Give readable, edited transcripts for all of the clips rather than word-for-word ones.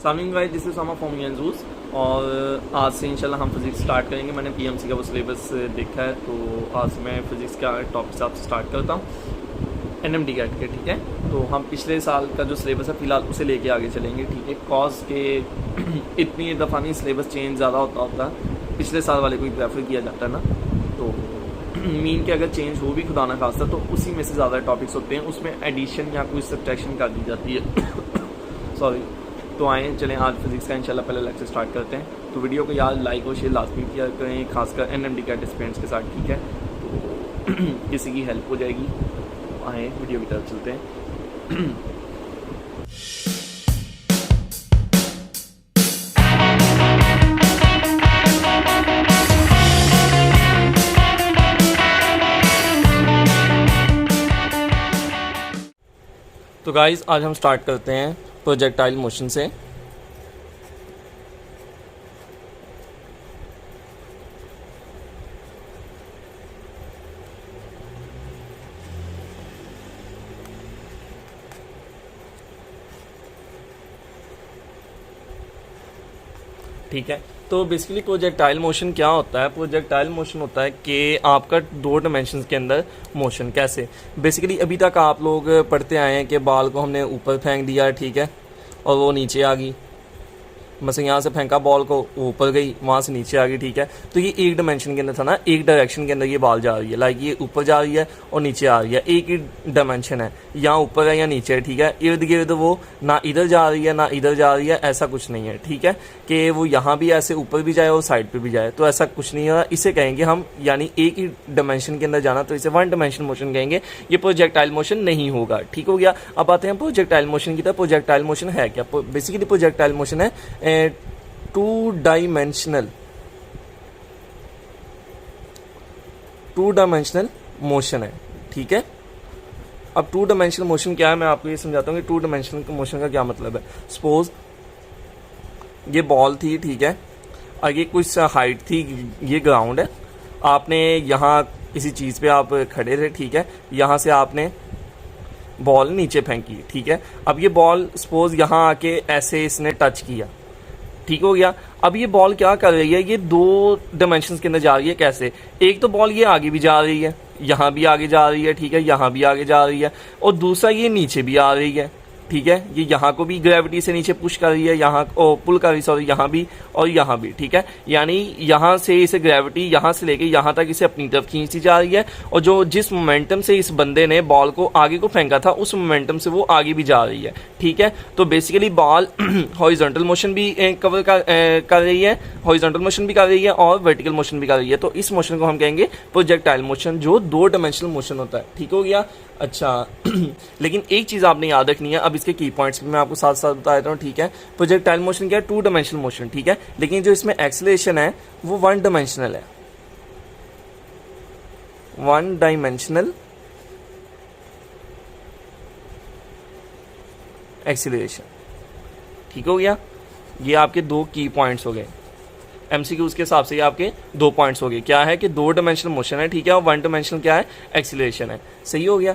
सामने guys, this is समा from यूएनजूस और आज से इंशाल्लाह हम फिज़िक्स स्टार्ट करेंगे। मैंने पीएमसी का वो सिलेबस देखा है, तो आज मैं फिज़िक्स का टॉपिक से आपसे स्टार्ट करता हूँ एनएमडी कैट के। ठीक है, तो हम पिछले साल का जो सिलेबस है फ़िलहाल उसे लेके आगे चलेंगे। ठीक है, कॉज के इतनी दफ़ा नहीं सिलेबस चेंज ज़्यादा होता है, पिछले साल वाले को ही प्रेफर किया जाता है ना, तो मीन के अगर चेंज हो भी खुदा ना खास्ता तो उसी में से ज़्यादा टॉपिक्स होते हैं, उसमें एडिशन या कोई सब्ट्रैक्शन कर दी जाती है सॉरी। तो आए चलें आज फिज़िक्स का इंशाल्लाह पहले लेक्चर स्टार्ट करते हैं। तो वीडियो को यार लाइक और शेयर लाजमी किया करें, खासकर एनएमडी कैट स्टूडेंट्स के साथ। ठीक है, तो किसी की हेल्प हो जाएगी। तो आए वीडियो की तरफ चलते हैं। तो गाइज़ आज हम स्टार्ट करते हैं प्रोजेक्टाइल मोशन से। ठीक है, तो बेसिकली प्रोजेक्टाइल मोशन क्या होता है? प्रोजेक्टाइल मोशन होता है कि आपका दो डायमेंशंस के अंदर मोशन। कैसे? बेसिकली अभी तक आप लोग पढ़ते आए हैं कि बाल को हमने ऊपर फेंक दिया, ठीक है, और वो नीचे आ गई। मतलब यहाँ से फेंका बॉल को, ऊपर गई, वहाँ से नीचे आ गई। ठीक है, तो ये एक डायमेंशन के अंदर था ना, एक डायरेक्शन के अंदर ये बॉल जा रही है, लाइक ये ऊपर जा रही है और नीचे आ रही है, एक ही डायमेंशन है, यहाँ ऊपर है या नीचे है। ठीक है, इर्द गिर्द वो ना इधर जा रही है ना इधर जा रही है, ऐसा कुछ नहीं है। ठीक है, कि वो यहाँ भी ऐसे ऊपर भी जाए और साइड पे भी जाए, तो ऐसा कुछ नहीं है। इसे कहेंगे हम, यानी एक ही डायमेंशन के अंदर जाना, तो इसे वन डायमेंशन मोशन कहेंगे। ये प्रोजेक्टाइल मोशन नहीं होगा। ठीक हो गया। अब आते हैं प्रोजेक्टाइल मोशन की तरफ। प्रोजेक्टाइल मोशन है क्या? बेसिकली प्रोजेक्टाइल मोशन है टू डायमेंशनल मोशन है। ठीक है, अब टू डायमेंशनल मोशन क्या है मैं आपको ये समझाता हूँ कि टू डायमेंशनल मोशन का क्या मतलब है। सपोज ये बॉल थी, ठीक है, आगे कुछ हाइट थी, ये ग्राउंड है, आपने यहाँ किसी चीज़ पे आप खड़े थे, ठीक है, यहाँ से आपने बॉल नीचे फेंकी। ठीक है, अब ये बॉल सपोज यहाँ आके ऐसे इसने टच किया, ठीक हो गया। अब ये बॉल क्या कर रही है? ये दो डायमेंशंस के अंदर जा रही है। कैसे? एक तो बॉल ये आगे भी जा रही है, यहाँ भी आगे जा रही है, ठीक है, यहाँ भी आगे जा रही है, और दूसरा ये नीचे भी आ रही है। ठीक है, ये यहाँ को भी ग्रेविटी से नीचे पुश कर रही है, यहाँ पुल कर रही है, सॉरी, यहाँ भी और यहाँ भी। ठीक है, यानी यहाँ से इसे ग्रेविटी यहाँ से लेके यहाँ तक इसे अपनी तरफ खींचती जा रही है, और जो जिस मोमेंटम से इस बंदे ने बॉल को आगे को फेंका था उस मोमेंटम से वो आगे भी जा रही है। ठीक है, तो बेसिकली बॉल हॉरिजॉन्टल मोशन भी कवर कर रही है, हॉरिजॉन्टल मोशन भी कर रही है और वर्टिकल मोशन भी कर रही है। तो इस मोशन को हम कहेंगे प्रोजेक्टाइल मोशन, जो दो डायमेंशनल मोशन होता है। ठीक हो गया। अच्छा लेकिन एक चीज़ आपने याद रखनी है, अब इसके की पॉइंट्स भी मैं आपको साथ साथ बता देता हूँ। ठीक है, प्रोजेक्टाइल मोशन क्या है? Two dimensional motion. ठीक है, लेकिन जो इसमें एक्सेलरेशन है वो वन डायमेंशनल है, वन डायमेंशनल एक्सेलरेशन। ठीक हो गया, ये आपके दो की पॉइंट्स हो गए एमसीक्यूज के हिसाब से। ये आपके दो पॉइंट्स हो गए। क्या है कि दो डायमेंशनल मोशन है, ठीक है, और वन डायमेंशनल क्या है? एक्सीलरेशन है। सही हो गया।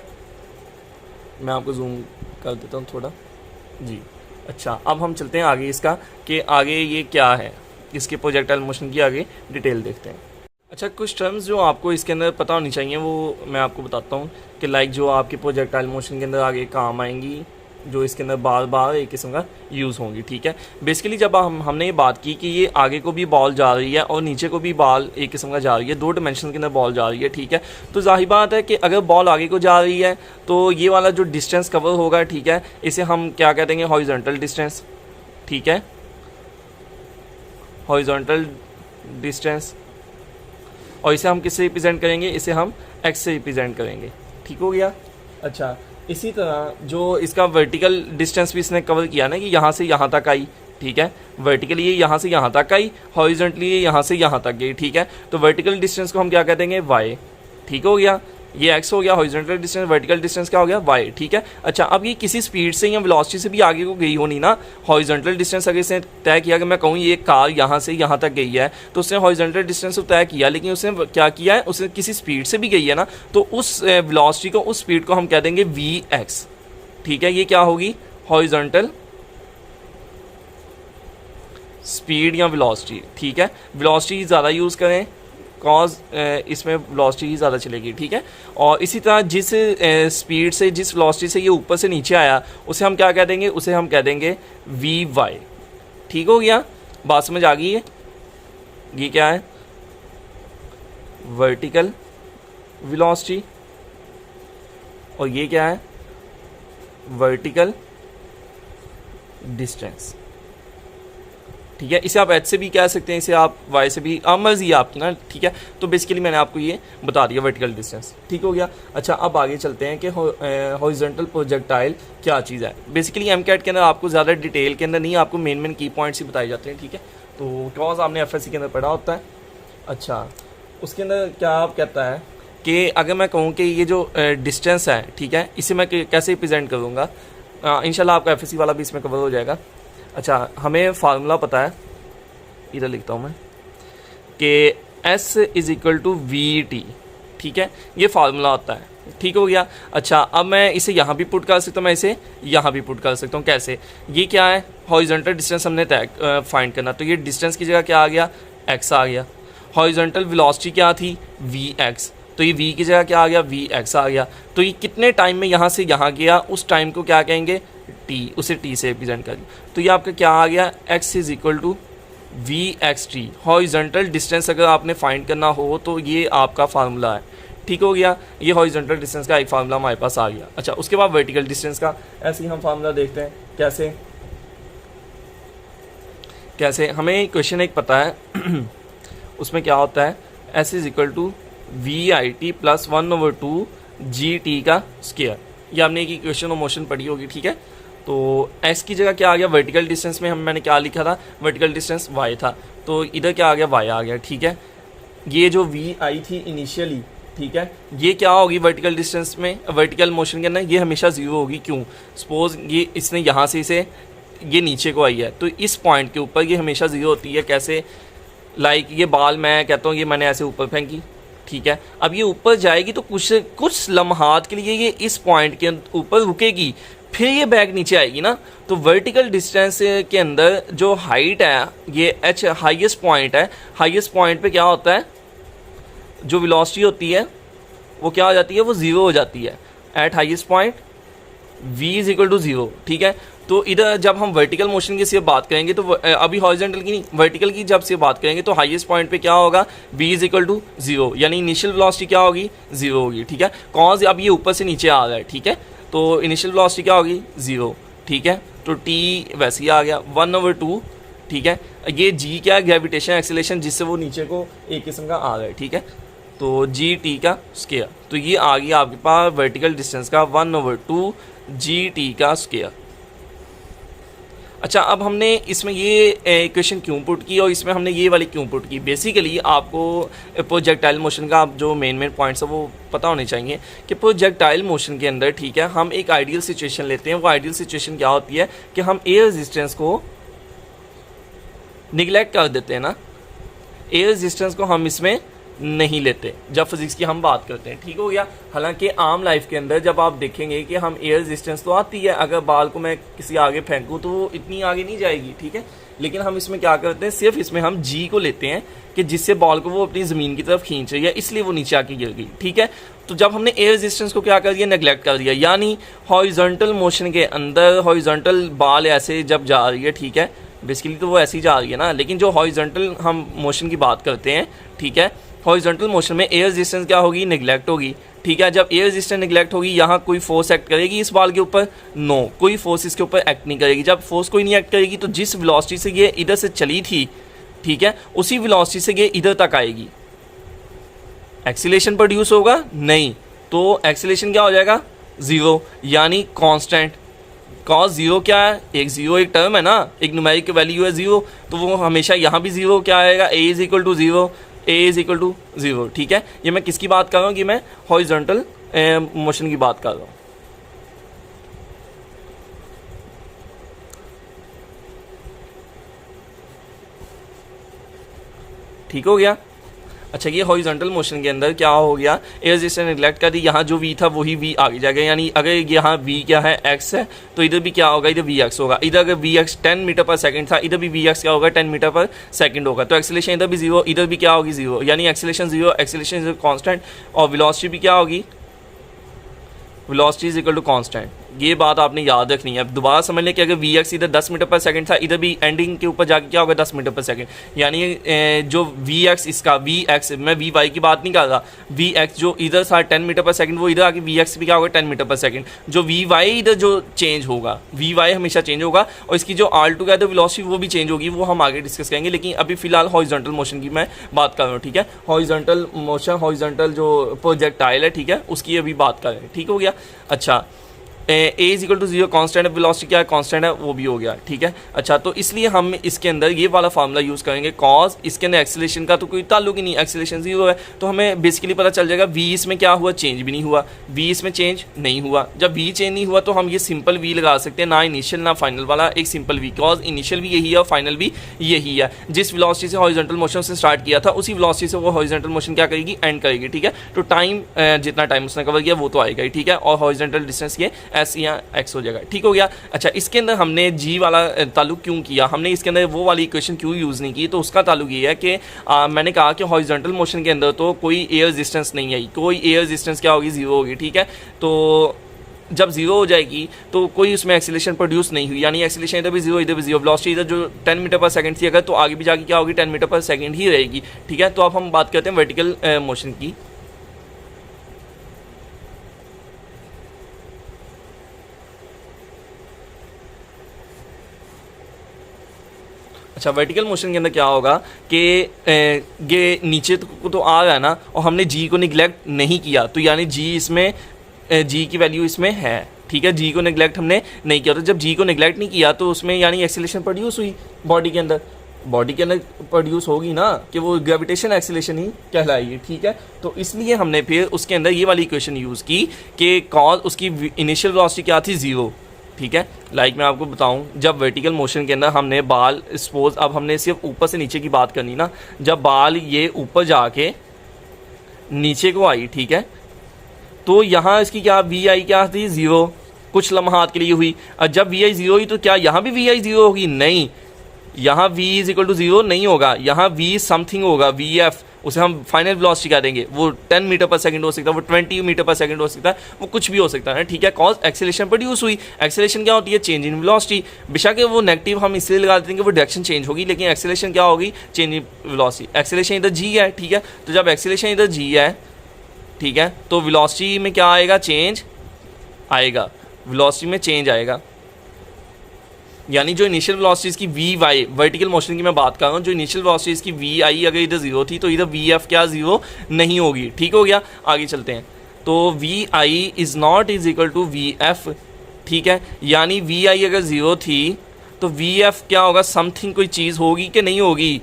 मैं आपको जूम कर देता हूँ थोड़ा जी। अच्छा, अब हम चलते हैं आगे इसका कि आगे ये क्या है, इसके प्रोजेक्टाइल मोशन की आगे डिटेल देखते हैं। अच्छा, कुछ टर्म्स जो आपको इसके अंदर पता होनी चाहिए वो मैं आपको बताता हूँ कि लाइक जो आपके प्रोजेक्टाइल मोशन के अंदर आगे काम आएंगी, जो इसके अंदर बार बार एक किस्म का यूज़ होंगी। ठीक है, बेसिकली जब हमने ये बात की कि ये आगे को भी बॉल जा रही है और नीचे को भी बॉल एक किस्म का जा रही है, दो डायमेंशन के अंदर बॉल जा रही है। ठीक है, तो जाहिर बात है कि अगर बॉल आगे को जा रही है तो ये वाला जो डिस्टेंस कवर होगा, ठीक है, इसे हम क्या कह देंगे? Horizontal distance. ठीक है, हॉरिजॉन्टल डिस्टेंस, और इसे हम किससे रिप्रेजेंट करेंगे? इसे हम एक्स से रिप्रेजेंट करेंगे। ठीक हो गया। अच्छा, इसी तरह जो इसका वर्टिकल डिस्टेंस भी इसने कवर किया ना कि यहाँ से यहाँ तक आई, ठीक है, वर्टिकली ये यहाँ से यहाँ तक आई, हॉरिजॉन्टली ये यहाँ से यहाँ तक गई। ठीक है, तो वर्टिकल डिस्टेंस को हम क्या कह देंगे? वाई। ठीक हो गया, ये एक्स हो गया हॉरिजॉन्टल डिस्टेंस, वर्टिकल डिस्टेंस क्या हो गया? वाई। ठीक है, अच्छा, अब ये किसी स्पीड से या वेलोसिटी से भी आगे को गई होनी ना। हॉरिजॉन्टल डिस्टेंस अगर इसने तय किया कि मैं कहूँ ये कार यहाँ से यहाँ तक गई है, तो उसने हॉरिजॉन्टल डिस्टेंस तो तय किया, लेकिन उसने क्या किया है? उसने किसी स्पीड से भी गई है ना, तो उस वेलोसिटी को, उस स्पीड को हम कह देंगे वी एक्स। ठीक है, ये क्या होगी? हॉरिजॉन्टल स्पीड या वेलोसिटी, ठीक है। वेलोसिटी ज़्यादा यूज़ करें कॉज इसमें वेलोसिटी ही ज़्यादा चलेगी, ठीक है। और इसी तरह जिस स्पीड से, जिस वेलोसिटी से ये ऊपर से नीचे आया, उसे हम क्या कह देंगे, उसे हम कह देंगे वी वाई। ठीक हो गया, बात समझ आ गई है। ये क्या है, वर्टिकल वेलोसिटी, और ये क्या है, वर्टिकल डिस्टेंस, ठीक है। इसे आप एच से भी कह सकते हैं, इसे आप वाई से भी, आप मर्जी है आपकी ना, ठीक है। तो बेसिकली मैंने आपको ये बता दिया वर्टिकल डिस्टेंस, ठीक हो गया। अच्छा, अब आगे चलते हैं कि हॉरिजॉन्टल प्रोजेक्टाइल क्या चीज़ है। बेसिकली एमकैट के अंदर आपको ज़्यादा डिटेल के अंदर नहीं, आपको मेन की पॉइंट्स ही बताए जाते हैं, ठीक है। तो कॉज आपने एफएससी के अंदर पढ़ा होता है। अच्छा, उसके अंदर क्या आप कहता है कि अगर मैं कहूँ कि ये जो डिस्टेंस है, ठीक है, इसे मैं कैसे रिप्रेजेंट करूँगा, इंशाल्लाह आपका एफएससी वाला भी इसमें कवर हो जाएगा। अच्छा, हमें फार्मूला पता है, इधर लिखता हूँ मैं, कि S is equal to V T, ठीक है, ये फार्मूला होता है, ठीक हो गया। अच्छा, अब मैं इसे यहाँ भी पुट कर सकता हूँ, मैं इसे यहाँ भी पुट कर सकता हूँ। कैसे, ये क्या है, हॉरिजॉन्टल डिस्टेंस हमने फाइंड करना, तो ये डिस्टेंस की जगह क्या आ गया, x आ गया। हॉरिजॉन्टल वेलोसिटी क्या थी, vx, तो ये v की जगह क्या आ गया, vx आ गया। तो ये कितने टाइम में यहाँ से यहाँ गया, उस टाइम को क्या कहेंगे, t, उसे t से रिप्रेजेंट करेंगे। तो ये आपका क्या आ गया, x is equal to vxt। Horizontal distance अगर आपने फाइंड करना हो तो ये आपका फार्मूला है, ठीक हो गया। ये हॉरिजॉन्टल डिस्टेंस का एक फार्मूला हमारे पास आ गया। अच्छा, उसके बाद वर्टिकल डिस्टेंस का ऐसे ही हम फार्मूला देखते हैं। कैसे हमें क्वेश्चन एक पता है उसमें क्या होता है, s is equal to V I T plus 1/2 G T का स्क्वायर। ये हमने एक इक्वेशन ऑफ मोशन पढ़ी होगी, ठीक है। तो s की जगह क्या आ गया, वर्टिकल डिस्टेंस में मैंने क्या लिखा था, वर्टिकल डिस्टेंस y था, तो इधर क्या आ गया, y आ गया, ठीक है। ये जो वी आई थी इनिशियली, ठीक है, ये क्या होगी वर्टिकल डिस्टेंस में, वर्टिकल मोशन के अंदर ये हमेशा जीरो होगी। क्यों, सपोज ये इसने यहाँ से इसे ये नीचे को आई है, तो इस पॉइंट के ऊपर ये हमेशा जीरो होती है। कैसे, लाइक ये बाल मैं कहता हूँ ये मैंने ऐसे ऊपर फेंकी, ठीक है। अब ये ऊपर जाएगी तो कुछ लम्हात के लिए ये इस पॉइंट के ऊपर रुकेगी, फिर ये बैक नीचे आएगी ना। तो वर्टिकल डिस्टेंस के अंदर जो हाइट है, ये h हाईएस्ट पॉइंट है, हाईएस्ट पॉइंट पे क्या होता है, जो वेलोसिटी होती है वो क्या हो जाती है, वो ज़ीरो हो जाती है at highest point, v is equal to zero, ठीक है। तो इधर जब हम वर्टिकल मोशन की सिर्फ बात करेंगे तो अभी हॉरिजॉन्टल की नहीं, वर्टिकल की जब से बात करेंगे तो हाईएस्ट पॉइंट पे क्या होगा, v is equal to zero, यानी इनिशियल वेलोसिटी क्या होगी, ज़ीरो होगी, ठीक है। कॉज अब ये ऊपर से नीचे आ रहा है, ठीक है, तो इनिशियल वेलोसिटी क्या होगी, ज़ीरो, ठीक है। तो t वैसे ही आ गया 1/2, ठीक है। ये g क्या है, ग्रेविटेशन एक्सेलरेशन, जिससे वो नीचे को एक किस्म का आ रहा है, ठीक है। तो जी टी का स्क्वायर, तो ये आ गया आपके पास वर्टिकल डिस्टेंस का 1/2 जी टी का स्क्वायर। अच्छा, अब हमने इसमें ये इक्वेशन क्यों पुट की और इसमें हमने ये वाली क्यों पुट की, बेसिकली आपको प्रोजेक्टाइल मोशन का जो मेन पॉइंट्स है वो पता होने चाहिए कि प्रोजेक्टाइल मोशन के अंदर, ठीक है, हम एक आइडियल सिचुएशन लेते हैं। वो आइडियल सिचुएशन क्या होती है कि हम एयर रेजिस्टेंस को निगलेक्ट कर देते हैं ना, एयर रेजिस्टेंस को हम इसमें नहीं लेते जब फिजिक्स की हम बात करते हैं, ठीक हो गया। हालांकि आम लाइफ के अंदर जब आप देखेंगे कि हम एयर रेजिस्टेंस तो आती है, अगर बाल को मैं किसी आगे फेंकूं तो वो इतनी आगे नहीं जाएगी, ठीक है। लेकिन हम इसमें क्या करते हैं, सिर्फ इसमें हम जी को लेते हैं कि जिससे बॉल को वो अपनी ज़मीन की तरफ खींच रही है, इसलिए वो नीचे आके गिर गई, ठीक है। तो जब हमने एयर रेजिस्टेंस को क्या कर दिया, नेगलेक्ट कर दिया, यानी हॉरिजॉन्टल मोशन के अंदर हॉरिजॉन्टल बाल ऐसे जब जा रही है, ठीक है, बेसिकली तो वो ऐसी जा रही है ना, लेकिन जो हॉरिजॉन्टल हम मोशन की बात करते हैं, ठीक है, हॉरिजॉन्टल मोशन में एयर रेजिस्टेंस क्या होगी, नेगलेक्ट होगी, ठीक है। जब एयर रेजिस्टेंस नेगलेक्ट होगी, यहाँ कोई फोर्स एक्ट करेगी इस बाल के ऊपर, नो, कोई फोर्स इसके ऊपर एक्ट नहीं करेगी। जब फोर्स कोई नहीं एक्ट करेगी तो जिस वेलोसिटी से ये इधर से चली थी, ठीक है, उसी वेलोसिटी से ये इधर तक आएगी। एक्सीलरेशन प्रोड्यूस होगा नहीं, तो एक्सीलरेशन क्या हो जाएगा, ज़ीरो, यानी कांस्टेंट। कॉस ज़ीरो क्या है, एक ज़ीरो एक टर्म है ना, एक न्यूमेरिक वैल्यू है ज़ीरो, तो वो हमेशा यहाँ भी ज़ीरो क्या आएगा, a is equal to zero, a is equal to zero, ठीक है। ये मैं किसकी बात कर रहा हूँ कि मैं हॉरिजॉन्टल मोशन की बात कर रहा हूँ। ठीक हो गया। अच्छा, ये हॉरिजॉन्टल मोशन के अंदर क्या हो गया, एयर रेजिस्टेंस नेग्लेक्ट कर दी, यहाँ जो v था वही v आगे जाएगा, यानी अगर यहाँ v क्या है x है तो इधर भी क्या होगा, इधर vx होगा। इधर अगर vx 10 मीटर पर सेकंड था, इधर भी vx क्या होगा 10 मीटर पर सेकंड होगा। तो एक्सेलरेशन इधर भी जीरो, इधर भी क्या होगी जीरो, यानी acceleration zero, acceleration is constant, और वेलोसिटी भी क्या होगी, velocity is equal to constant. ये बात आपने याद रखनी है। अब दोबारा समझ लें कि अगर vx इधर 10 मीटर पर सेकंड था, इधर भी एंडिंग के ऊपर जाके क्या होगा 10 मीटर पर सेकंड, यानी जो vx इसका vx, मैं vy की बात नहीं कर रहा, vx जो इधर था 10 मीटर पर सेकंड, वो इधर आके vx भी क्या होगा 10 मीटर पर सेकंड। जो vy इधर जो चेंज होगा, vy हमेशा चेंज होगा, और इसकी जो ऑल टुगेदर वेलोसिटी वो भी चेंज होगी, वो हम आगे डिस्कस करेंगे। लेकिन अभी फिलहाल हॉरिजॉन्टल मोशन की मैं बात कर रहा हूँ, ठीक है। हॉरिजॉन्टल मोशन, हॉरिजॉन्टल जो प्रोजेक्टाइल है, ठीक है, उसकी अभी बात कर रहे हैं, ठीक हो गया। अच्छा, a is equal to zero, constant है, वेलोसिटी क्या है कांस्टेंट है, वो भी हो गया, ठीक है। अच्छा, तो इसलिए हम इसके अंदर ये वाला फार्मूला यूज़ करेंगे, कॉज इसके अंदर एक्सेलरेशन का तो कोई ताल्लुक ही नहीं, एक्सेलरेशन जीरो है, तो हमें बेसिकली पता चल जाएगा v इसमें क्या हुआ, चेंज भी नहीं हुआ, v इसमें चेंज नहीं हुआ। जब v चेंज नहीं हुआ तो हम ये सिंपल v लगा सकते हैं, ना इनिशियल ना फाइनल वाला, एक सिंपल v, कॉज इनिशियल भी यही है और फाइनल भी यही है। जिस वेलोसिटी से हॉरिजॉन्टल मोशन से स्टार्ट किया था, उसी वेलोसिटी से वो हॉरिजॉन्टल मोशन क्या करेगी, एंड करेगी, ठीक है। तो टाइम, जितना टाइम उसने कवर किया वो तो आएगा ही, ठीक है, और हॉरिजॉन्टल डिस्टेंस ये s या x हो जाएगा, ठीक हो गया। अच्छा, इसके अंदर हमने g वाला ताल्लुक क्यों किया, हमने इसके अंदर वो वाली इक्वेशन क्यों यूज़ नहीं की, तो उसका ताल्लुक ये है कि मैंने कहा कि हॉरिजॉन्टल मोशन के अंदर तो कोई एयर रेजिस्टेंस नहीं है, कोई एयर रेजिस्टेंस क्या होगी, जीरो होगी, ठीक है। तो जब जीरो हो जाएगी तो कोई उसमें एक्सीलरेशन प्रोड्यूस नहीं हुई, यानी एक्सीलरेशन इधर भी जीरो, इधर भी जीरो, वेलोसिटी इधर जो 10 मीटर पर सेकंड थी अगर, तो आगे भी जाके क्या होगी 10 मीटर पर सेकंड ही रहेगी, ठीक है। तो अब हम बात करते हैं वर्टिकल मोशन की। अच्छा, वर्टिकल मोशन के अंदर क्या होगा कि ये नीचे तो आ रहा है ना, और हमने जी को निगलेक्ट नहीं किया, तो यानी जी इसमें, जी की वैल्यू इसमें है, ठीक है, जी को निगलेक्ट हमने नहीं किया। तो जब जी को निगलेक्ट नहीं किया तो उसमें यानी एक्सीलरेशन प्रोड्यूस हुई बॉडी के अंदर, बॉडी के अंदर प्रोड्यूस होगी ना, कि वो ग्रेविटेशन एक्सीलरेशन ही कहलाएगी, ठीक है। तो इसलिए हमने फिर उसके अंदर ये वाली इक्वेशन यूज़ की कि कॉज उसकी इनिशियल वेलोसिटी क्या थी, जीरो, ठीक है। लाइक मैं आपको बताऊं, जब वर्टिकल मोशन के अंदर हमने बाल, सपोज अब हमने सिर्फ ऊपर से नीचे की बात करनी ना, जब बाल ये ऊपर जाके नीचे को आई, ठीक है, तो यहाँ इसकी क्या वी आई क्या थी, जीरो, कुछ लम्हात के लिए हुई। और जब वी आई जीरो हुई तो क्या यहाँ भी वी आई जीरो होगी, नहीं, यहाँ v is equal to zero नहीं होगा, यहाँ v समथिंग होगा, वी एफ, उसे हम फाइनल वेलोसिटी कह देंगे। वो 10 मीटर पर सेकंड हो सकता है, वो 20 मीटर पर सेकंड हो सकता है, वो कुछ भी हो सकता है, ठीक है। कॉज एक्सेलरेशन प्रोड्यूस हुई, एक्सेलरेशन क्या होती है, चेंज इन वेलोसिटी। बेशक वो नेगेटिव हम इसलिए लगा देते हैं कि वो डायरेक्शन चेंज होगी, लेकिन एक्सेलरेशन क्या होगी, चेंज इन वेलोसिटी। एक्सेलरेशन इधर g है, ठीक है, तो जब एक्सेलरेशन इधर g है, ठीक है, तो वेलोसिटी में क्या आएगा, चेंज आएगा, वेलोसिटी में चेंज आएगा। यानी जो इनिशियल वेलोसिटीज़ की वी वाई, वर्टिकल मोशन की मैं बात कर रहा हूँ, जो इनिशियल वेलोसिटीज़ की वी आई अगर इधर जीरो थी तो इधर वी एफ क्या जीरो नहीं होगी, ठीक हो गया। आगे चलते हैं, तो v i is not is equal to v f, ठीक है, यानी वी आई अगर ज़ीरो थी तो वी एफ क्या होगा, समथिंग कोई चीज़ होगी कि नहीं होगी,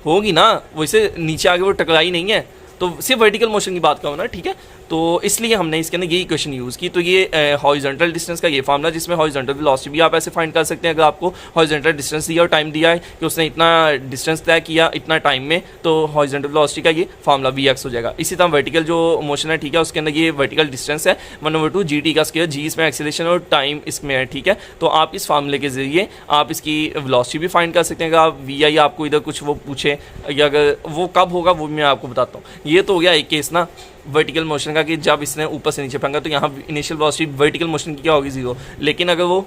होगी ना, वैसे नीचे आगे वो टकराई नहीं है, तो सिर्फ वर्टिकल मोशन की बात करो ना, ठीक है। तो इसलिए हमने इसके अंदर ये इक्वेशन यूज़ की। तो ये हॉरिजॉन्टल डिस्टेंस का ये फार्मूला, जिसमें हॉरिजॉन्टल वेलोसिटी भी आप ऐसे फाइंड कर सकते हैं, अगर आपको हॉरिजॉन्टल डिस्टेंस दिया और टाइम दिया है कि उसने इतना डिस्टेंस तय किया इतना टाइम में, तो हॉरिजॉन्टल वेलोसिटी का ये फार्मूला वी एक्स हो जाएगा। इसी तरह वर्टिकल जो मोशन है, ठीक है, उसके अंदर ये वर्टिकल डिस्टेंस है 1/2 जी टी का स्क्वायर, जी इसमें एक्सेलरेशन और टाइम इसमें है, ठीक है। तो आप इस फार्मूले के जरिए आप इसकी वेलोसिटी भी फाइंड कर सकते हैं। अगर आप वी आई आपको इधर कुछ वो पूछे, या अगर वो कब होगा वो मैं आपको बताता हूँ। ये तो हो गया एक केस ना वर्टिकल मोशन का, कि जब इसने ऊपर से नीचे फेंका तो यहाँ इनिशियल वेलोसिटी वर्टिकल मोशन की क्या होगी, जीरो। लेकिन अगर वो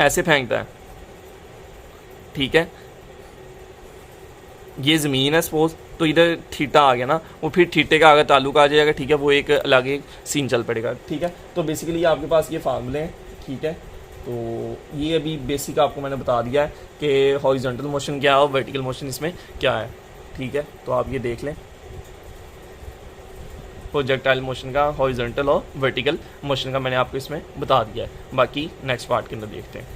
ऐसे फेंकता है, ठीक है, ये ज़मीन है सपोज, तो इधर थीटा आ गया ना, वो फिर थीटे का अगर ताल्लुक आ जाएगा, ठीक है, वो एक अलग एक सीन चल पड़ेगा, ठीक है। तो बेसिकली आपके पास ये फार्मूले हैं, ठीक है। तो ये अभी बेसिक आपको मैंने बता दिया है कि हॉरिजॉन्टल मोशन क्या है और वर्टिकल मोशन इसमें क्या है, ठीक है। तो आप ये देख लें, प्रोजेक्टाइल मोशन का, हॉरिजॉन्टल और वर्टिकल मोशन का मैंने आपको इसमें बता दिया है। बाकी नेक्स्ट पार्ट के अंदर देखते हैं।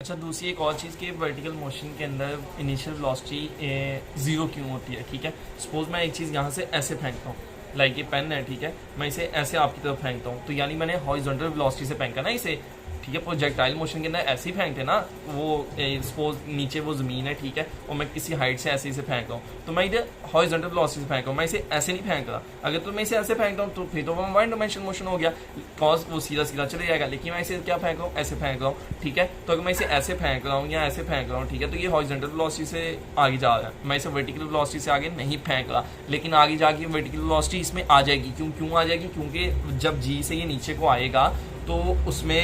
अच्छा, दूसरी एक और चीज़ कि वर्टिकल मोशन के अंदर इनिशियल वेलोसिटी ज़ीरो क्यों होती है, ठीक है। सपोज मैं एक चीज़ यहाँ से ऐसे फेंकता हूँ, लाइक ये पेन है, ठीक है, मैं इसे ऐसे आपकी तरफ फेंकता हूँ, तो यानी मैंने हॉरिजॉन्टल वेलोसिटी से फेंका ना इसे, ठीक है। प्रोजेक्टाइल मोशन के अंदर ऐसे ही फेंकते ना, वो सपोज नीचे वो ज़मीन है, ठीक है, और मैं किसी हाइट से ऐसे से फेंक रहा हूँ, तो मैं इधर हॉरिजॉन्टल वेलोसिटी से फेंक रहा हूँ, मैं इसे ऐसे नहीं फेंक रहा। अगर तो मैं इसे ऐसे फेंक रहा हूँ तो फिर तो वो वन डायमेंशनल मोशन हो गया, कॉज वो सीधा सीधा चले जाएगा। लेकिन मैं इसे क्या फेंक रहा हूँ, ऐसे फेंक रहा हूँ, ठीक है। तो अगर मैं इसे ऐसे फेंक रहा हूँ या ऐसे फेंक रहा हूँ, ठीक है, तो ये हॉरिजॉन्टल वेलोसिटी से आगे जा रहा है, मैं इसे वर्टिकल वेलोसिटी से आगे नहीं फेंक रहा। लेकिन आगे जाके वर्टिकल वेलोसिटी इसमें आ जाएगी। क्यों आ जाएगी? क्योंकि जब जी से ये नीचे को आएगा तो उसमें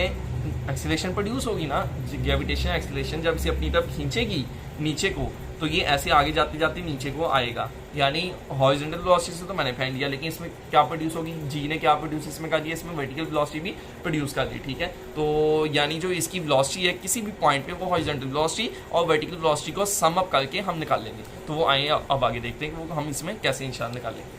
एक्सीलरेशन प्रोड्यूस होगी ना, ग्रेविटेशन एक्सीलरेशन जब इसे अपनी तरफ खींचेगी नीचे को, तो ये ऐसे आगे जाते जाते नीचे को आएगा। यानी हॉरिजॉन्टल वेलोसिटी से तो मैंने फेंक दिया, लेकिन इसमें क्या प्रोड्यूस होगी, जी ने क्या प्रोड्यूस इसमें कर दिया, इसमें वर्टिकल वेलोसिटी भी प्रोड्यूस कर दी, ठीक है। तो यानी जो इसकी वेलोसिटी है किसी भी पॉइंट पे, वो हॉरिजॉन्टल वेलोसिटी और वर्टिकल वेलोसिटी को सम अप करके हम निकाल लेंगे। तो वो आए अब आगे देखते हैं कि वो हम इसमें कैसे इंशाल्लाह निकालेंगे।